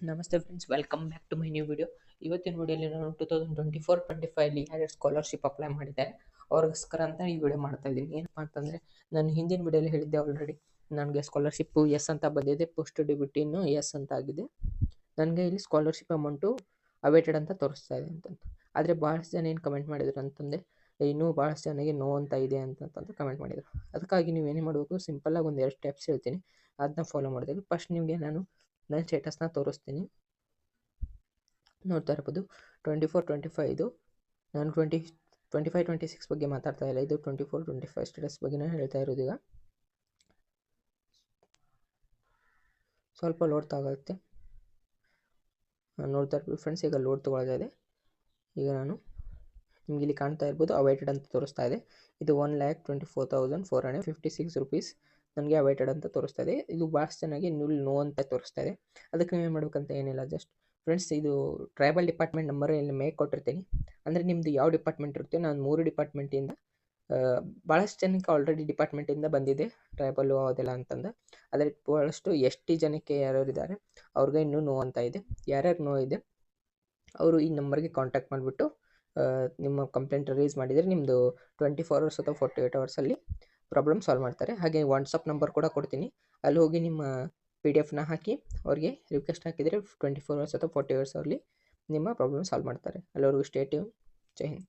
ನಮಸ್ತೆ friends, welcome back to my new video. ಇವತ್ತಿನ ವಿಡಿಯೋಲಿ ನಾನು 2024-25 ಯಾರ್ಯಾರು ಸ್ಕಾಲರ್ಶಿಪ್ ಅಪ್ಲೈ ಮಾಡಿದ್ದಾರೆ ಅವ್ರಿಗೋಸ್ಕರ ಅಂತ ಈ ವಿಡಿಯೋ ಮಾಡ್ತಾ ಇದ್ದೀನಿ. ಏನಪ್ಪ ಅಂತಂದರೆ, ನಾನು ಹಿಂದಿನ ವಿಡಿಯೋಲಿ ಹೇಳಿದ್ದೆ ಆಲ್ರೆಡಿ. ನನಗೆ ಸ್ಕಾಲರ್ಶಿಪ್ಪು ಎಸ್ ಅಂತ ಬಂದಿದೆ, ಪೋಸ್ಟ್ ಡೆಬಿಟಿನ್ನು ಎಸ್ ಅಂತ ಆಗಿದೆ. ನನಗೆ ಇಲ್ಲಿ ಸ್ಕಾಲರ್ಶಿಪ್ ಅಮೌಂಟು ಅವೇಟೆಡ್ ಅಂತ ತೋರಿಸ್ತಾ ಇದೆ ಅಂತಂದು. ಆದರೆ ಭಾಳಷ್ಟು ಜನ ಏನು ಕಮೆಂಟ್ ಮಾಡಿದ್ರು ಅಂತಂದರೆ, ಇನ್ನೂ ಭಾಳಷ್ಟು ಜನಗೆ ನೋ ಅಂತ ಇದೆ ಅಂತಂದು ಕಮೆಂಟ್ ಮಾಡಿದರು. ಅದಕ್ಕಾಗಿ ನೀವು ಏನೇ ಮಾಡಬೇಕು, ಸಿಂಪಲ್ಲಾಗಿ ಒಂದೆರಡು ಸ್ಟೆಪ್ಸ್ ಹೇಳ್ತೀನಿ, ಅದನ್ನ ಫಾಲೋ ಮಾಡಿದಾಗ ಫಸ್ಟ್ ನಿಮಗೆ ನಾನು ನನ್ನ ಸ್ಟೇಟಸ್ನ ತೋರಿಸ್ತೀನಿ. ನೋಡ್ತಾ ಇರ್ಬೋದು 24-25 ಇದು. ನಾನು 25-26 ಬಗ್ಗೆ ಮಾತಾಡ್ತಾ ಇಲ್ಲ, ಇದು 24-25 ಸ್ಟೇಟಸ್ ಬಗ್ಗೆನೇ ಹೇಳ್ತಾ ಇರೋದು. ಈಗ ಸ್ವಲ್ಪ ಲೋಡ್ ತಗೊಳುತ್ತೆ, ನೋಡ್ತಾ ಇರ್ಬೋದು ಫ್ರೆಂಡ್ಸ್. ಈಗ ಲೋಡ್ ತೊಗೊಳ್ತಾ ಇದೆ. ಈಗ ನಾನು ನಿಮ್ಗೆ ಇಲ್ಲಿ ಕಾಣ್ತಾ ಇರ್ಬೋದು ಅವೈಟೆಡ್ ಅಂತ ತೋರಿಸ್ತಾ ಇದೆ. ಇದು 1,24,456 ರೂಪೀಸ್ ನನಗೆ ಅವೈಟೆಡ್ ಅಂತ ತೋರಿಸ್ತಾ ಇದೆ. ಇದು ಭಾಳಷ್ಟು ಚೆನ್ನಾಗಿ ನೋ ಅಂತ ತೋರಿಸ್ತಾ ಇದೆ. ಅದಕ್ಕೆ ನೀವೇನು ಮಾಡ್ಬೇಕಂತ ಏನಿಲ್ಲ, ಜಸ್ಟ್ ಫ್ರೆಂಡ್ಸ್ ಇದು ಟ್ರೈಬಲ್ ಡಿಪಾರ್ಟ್ಮೆಂಟ್ ನಂಬರ್ ಇಲ್ಲಿ ಮೇಲೆ ಕೊಟ್ಟಿರ್ತೀನಿ. ಅಂದರೆ ನಿಮ್ಮದು ಯಾವ ಡಿಪಾರ್ಟ್ಮೆಂಟ್ ಇರುತ್ತೆ, ನಾನು 3 ಡಿಪಾರ್ಟ್ಮೆಂಟಿಂದ ಭಾಳಷ್ಟು ಜನಕ್ಕೆ ಆಲ್ರೆಡಿ ಡಿಪಾರ್ಟ್ಮೆಂಟಿಂದ ಬಂದಿದೆ ಟ್ರೈಬಲ್ಲು ಅದೆಲ್ಲ ಅಂತಂದು. ಆದರೆ ಭಾಳಷ್ಟು ಟಿ ಜನಕ್ಕೆ ಯಾರ್ಯಾರು ಇದ್ದಾರೆ ಅವ್ರಿಗೆ ಇನ್ನೂ ನೋ ಅಂತ ಇದೆ. ಯಾರ್ಯಾರು ನೋ ಇದೆ ಅವರು ಈ ನಂಬರ್ಗೆ ಕಾಂಟ್ಯಾಕ್ಟ್ ಮಾಡಿಬಿಟ್ಟು ನಿಮ್ಮ ಕಂಪ್ಲೇಂಟ್ ರೈಸ್ ಮಾಡಿದರೆ ನಿಮ್ಮದು 24 ಅವರ್ಸ್ ಅಥವಾ 48 ಅವರ್ಸಲ್ಲಿ ಪ್ರಾಬ್ಲಮ್ ಸಾಲ್ವ್ ಮಾಡ್ತಾರೆ. ಹಾಗೆ ವಾಟ್ಸಪ್ ನಂಬರ್ ಕೂಡ ಕೊಡ್ತೀನಿ, ಅಲ್ಲಿ ಹೋಗಿ ನಿಮ್ಮ PDF ಹಾಕಿ ಅವ್ರಿಗೆ ರಿಕ್ವೆಸ್ಟ್ ಹಾಕಿದರೆ 24 ಅವರ್ಸ್ ಅಥವಾ 40 ಅವರ್ಸ್ ಅವರಲ್ಲಿ ನಿಮ್ಮ ಪ್ರಾಬ್ಲಮ್ ಸಾಲ್ವ್ ಮಾಡ್ತಾರೆ. ಅಲ್ಲಿವರೆಗೂ ಸ್ಟೇ ಟ್ಯೂನ್. ಜೈ ಹಿಂದ್.